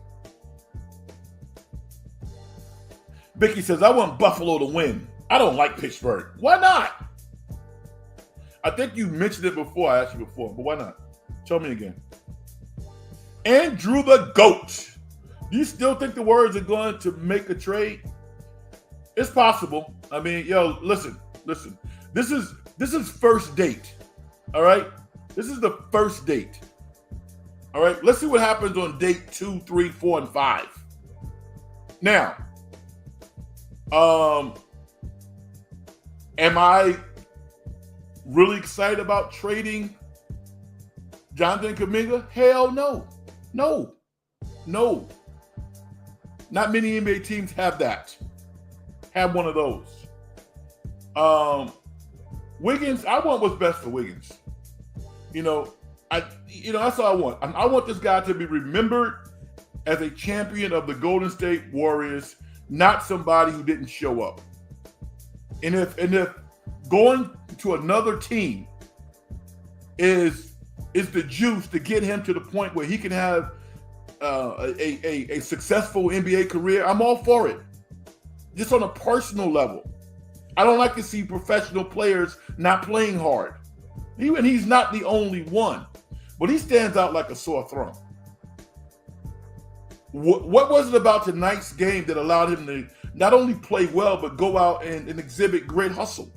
Vicky says, I want Buffalo to win. I don't like Pittsburgh. Why not? I think you mentioned it before. I asked you before, but why not? Tell me again. Andrew the GOAT. Do you still think the Warriors are going to make a trade? It's possible. I mean, yo, listen. This is first date. All right? This is the first date. All right? Let's see what happens on date 2, 3, 4, and 5. Now, am I really excited about trading Jonathan Kuminga? Hell no. No. Not many NBA teams have that. Have one of those. Wiggins, I want what's best for Wiggins. That's all I want. I want this guy to be remembered as a champion of the Golden State Warriors, not somebody who didn't show up. And if going to another team is the juice to get him to the point where he can have a successful NBA career, I'm all for it. Just on a personal level. I don't like to see professional players not playing hard. He's not the only one, but he stands out like a sore thumb. What was it about tonight's game that allowed him to not only play well, but go out and exhibit great hustle?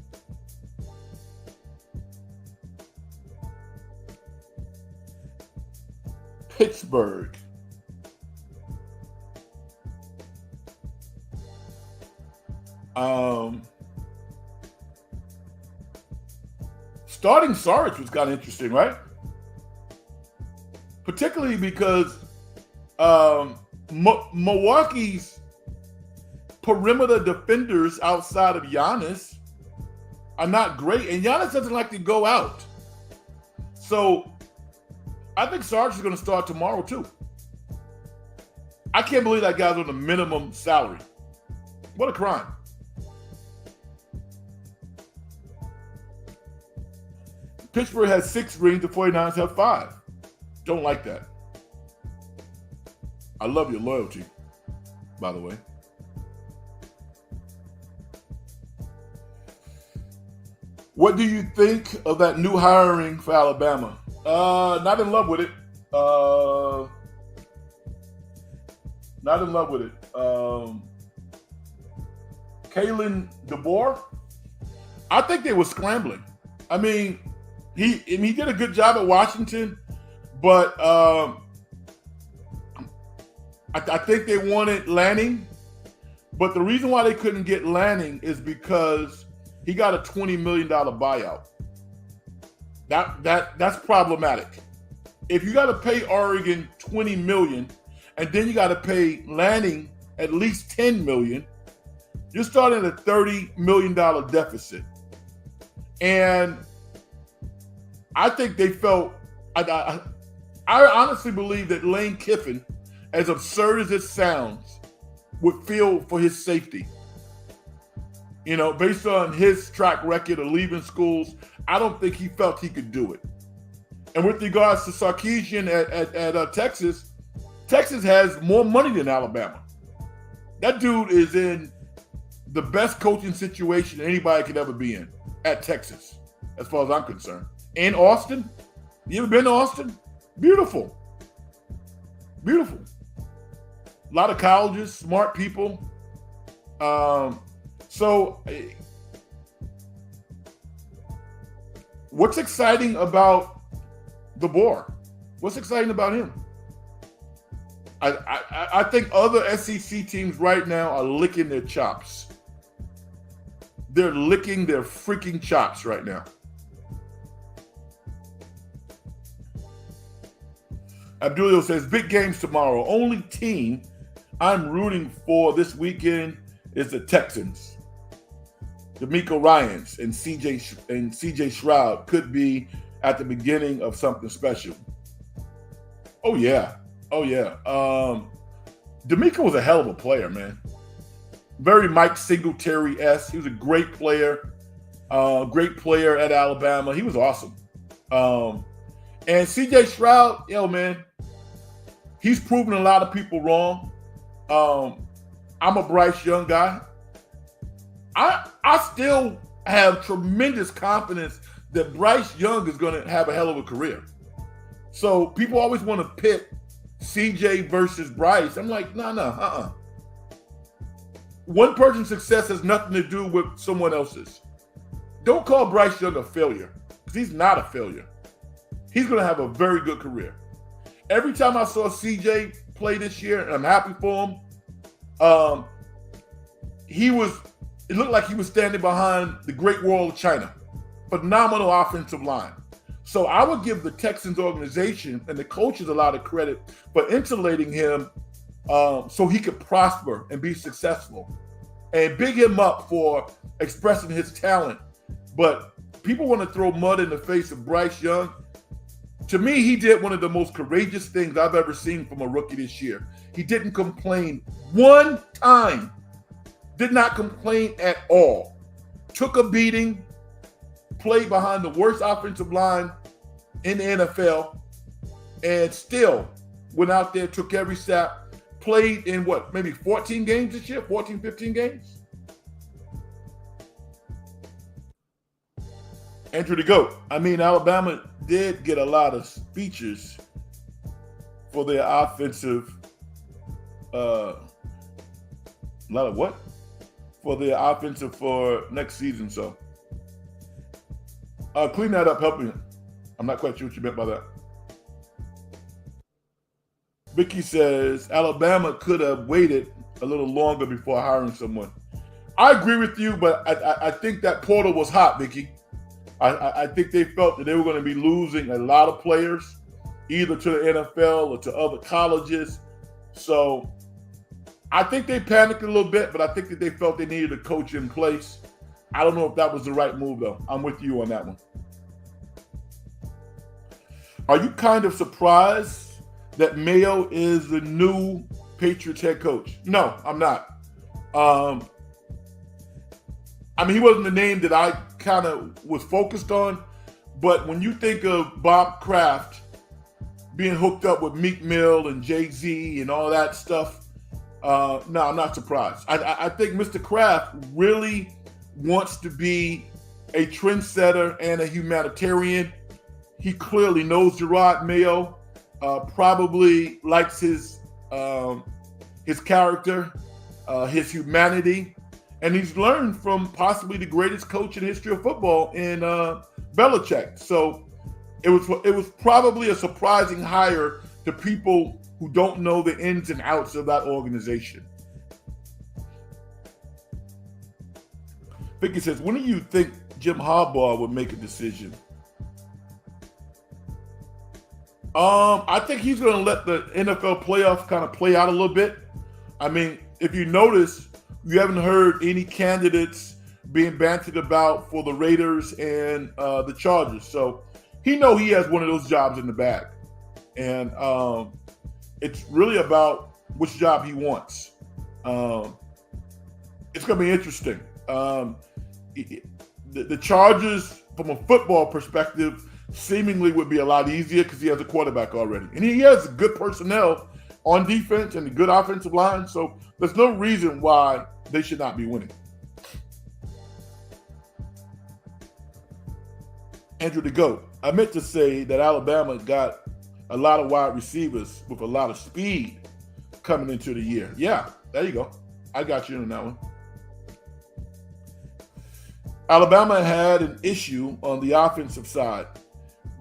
Pittsburgh. Starting Saric was kind of interesting, right? Particularly because Milwaukee's perimeter defenders outside of Giannis are not great, and Giannis doesn't like to go out. So I think Saric is going to start tomorrow too. I can't believe that guy's on the minimum salary. What a crime. Pittsburgh has 6 rings, the 49ers have 5. Don't like that. I love your loyalty, by the way. What do you think of that new hiring for Alabama? Not in love with it. Not in love with it. Kalen DeBoer. I think they were scrambling. I mean, he did a good job at Washington, but I think they wanted Lanning. But the reason why they couldn't get Lanning is because he got a $20 million buyout. That's problematic. If you got to pay Oregon $20 million and then you got to pay Lanning at least $10 million, you're starting at a $30 million deficit. And I think they felt, I honestly believe that Lane Kiffin, as absurd as it sounds, would feel for his safety. You know, based on his track record of leaving schools, I don't think he felt he could do it. And with regards to Sarkisian at Texas, Texas has more money than Alabama. That dude is in the best coaching situation anybody could ever be in at Texas, as far as I'm concerned. And Austin, you ever been to Austin? Beautiful. Beautiful. A lot of colleges, smart people. So what's exciting about DeBoer? What's exciting about him? I think other SEC teams right now are licking their chops. They're licking their freaking chops right now. Abdulio says, big games tomorrow. Only team I'm rooting for this weekend is the Texans. DeMeco Ryans and CJ Stroud could be at the beginning of something special. Oh, yeah. Oh, yeah. DeMeco was a hell of a player, man. Very Mike Singletary-esque. He was a great player. Great player at Alabama. He was awesome. And CJ Stroud, yo, man, he's proven a lot of people wrong. I'm a Bryce Young guy. I still have tremendous confidence that Bryce Young is going to have a hell of a career. So people always want to pit CJ versus Bryce. I'm like, no. One person's success has nothing to do with someone else's. Don't call Bryce Young a failure, because he's not a failure. He's going to have a very good career. Every time I saw CJ play this year, and I'm happy for him, it looked like he was standing behind the Great Wall of China. Phenomenal offensive line. So I would give the Texans organization and the coaches a lot of credit for insulating him so he could prosper and be successful. And big him up for expressing his talent. But people want to throw mud in the face of Bryce Young. To me, he did one of the most courageous things I've ever seen from a rookie this year. He didn't complain one time. Did not complain at all. Took a beating, played behind the worst offensive line in the NFL, and still went out there, took every snap, played in maybe 14 games this year? 14, 15 games? Andrew the GOAT. I mean, Alabama did get a lot of speeches for their offensive, a lot of what? For their offensive for next season. So clean that up, help me. I'm not quite sure what you meant by that. Vicky says, Alabama could have waited a little longer before hiring someone. I agree with you, but I think that portal was hot, Vicky. I think they felt that they were going to be losing a lot of players, either to the NFL or to other colleges. So I think they panicked a little bit, but I think that they felt they needed a coach in place. I don't know if that was the right move, though. I'm with you on that one. Are you kind of surprised that Mayo is the new Patriots head coach? No, I'm not. I mean, he wasn't the name that I kind of was focused on, but when you think of Bob Kraft being hooked up with Meek Mill and Jay-Z and all that stuff, no, I'm not surprised. I think Mr. Kraft really wants to be a trendsetter and a humanitarian. He clearly knows Gerard Mayo, probably likes his character, his humanity, and he's learned from possibly the greatest coach in the history of football in Belichick. So it was probably a surprising hire to people who don't know the ins and outs of that organization. Vicky says, when do you think Jim Harbaugh would make a decision? I think he's going to let the NFL playoffs kind of play out a little bit. I mean, if you notice, you haven't heard any candidates being bantered about for the Raiders and the Chargers. So he knows he has one of those jobs in the bag. And it's really about which job he wants. It's going to be interesting. The Chargers, from a football perspective, seemingly would be a lot easier because he has a quarterback already. And he has good personnel on defense and a good offensive line. So there's no reason why they should not be winning. Andrew the GOAT, I meant to say that Alabama got a lot of wide receivers with a lot of speed coming into the year. Yeah, there you go. I got you on that one. Alabama had an issue on the offensive side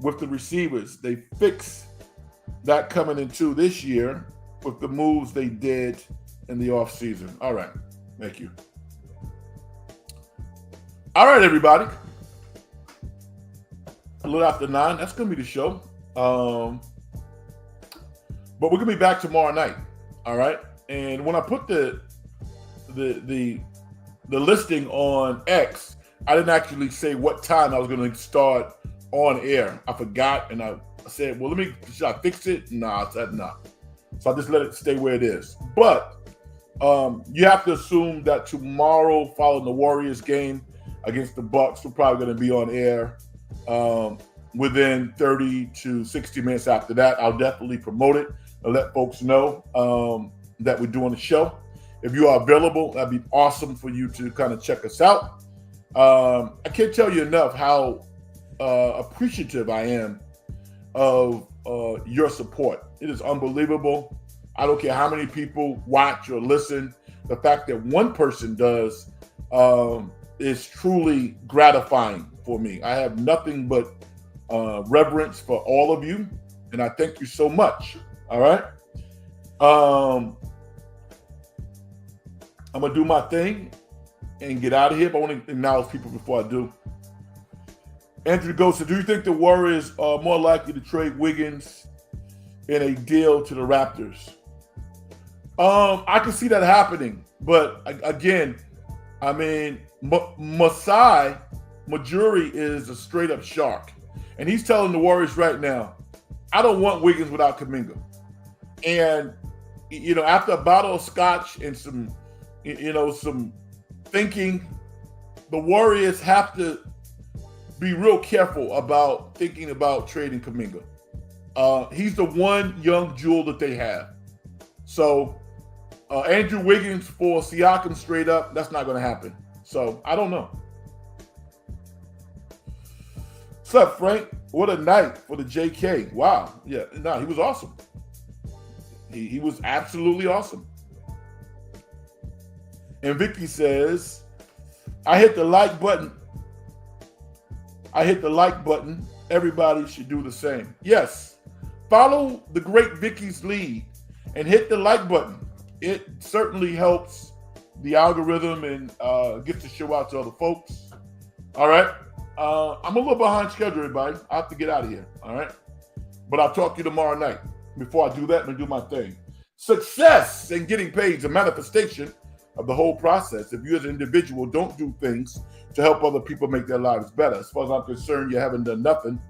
with the receivers. They fixed that coming into this year with the moves they did in the offseason. All right. Thank you. All right, everybody. A little after 9. That's going to be the show. But we're going to be back tomorrow night. All right. And when I put the listing on X, I didn't actually say what time I was going to start on air. I forgot, and I said, well, should I fix it? No, I said no. So I just let it stay where it is. But you have to assume that tomorrow, following the Warriors game against the Bucks, we're probably going to be on air within 30 to 60 minutes after that. I'll definitely promote it and let folks know that we're doing the show. If you are available, that'd be awesome for you to kind of check us out. I can't tell you enough how appreciative I am of your support. It is unbelievable. I don't care how many people watch or listen. The fact that one person does is truly gratifying for me. I have nothing but reverence for all of you, and I thank you so much. All right. I'm going to do my thing and get out of here, but I want to acknowledge people before I do. Andrew Ghost said, do you think the Warriors are more likely to trade Wiggins in a deal to the Raptors? I can see that happening, but again, I mean, Masai Ujiri is a straight up shark, and he's telling the Warriors right now, I don't want Wiggins without Kuminga. And after a bottle of scotch and some thinking, the Warriors have to be real careful about thinking about trading Kuminga. He's the one young jewel that they have. So Andrew Wiggins for Siakam straight up, that's not going to happen. So I don't know. What's up, Frank? What a night for the JK. Wow. Yeah, no, he was awesome. He was absolutely awesome. And Vicky says, I hit the like button. Everybody should do the same. Yes. Follow the great Vicky's lead and hit the like button. It certainly helps the algorithm and gets the show out to other folks. All right. I'm a little behind schedule, everybody. I have to get out of here. All right. But I'll talk to you tomorrow night. Before I do that, I'm going to do my thing. Success in getting paid is a manifestation of the whole process. If you as an individual don't do things to help other people make their lives better, as far as I'm concerned, you haven't done nothing.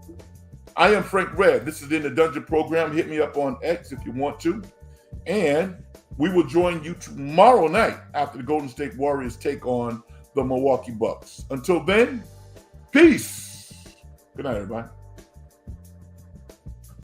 I am Frank Red. This is In the Dungeon program. Hit me up on X if you want to. And we will join you tomorrow night after the Golden State Warriors take on the Milwaukee Bucks. Until then, peace. Good night, everybody.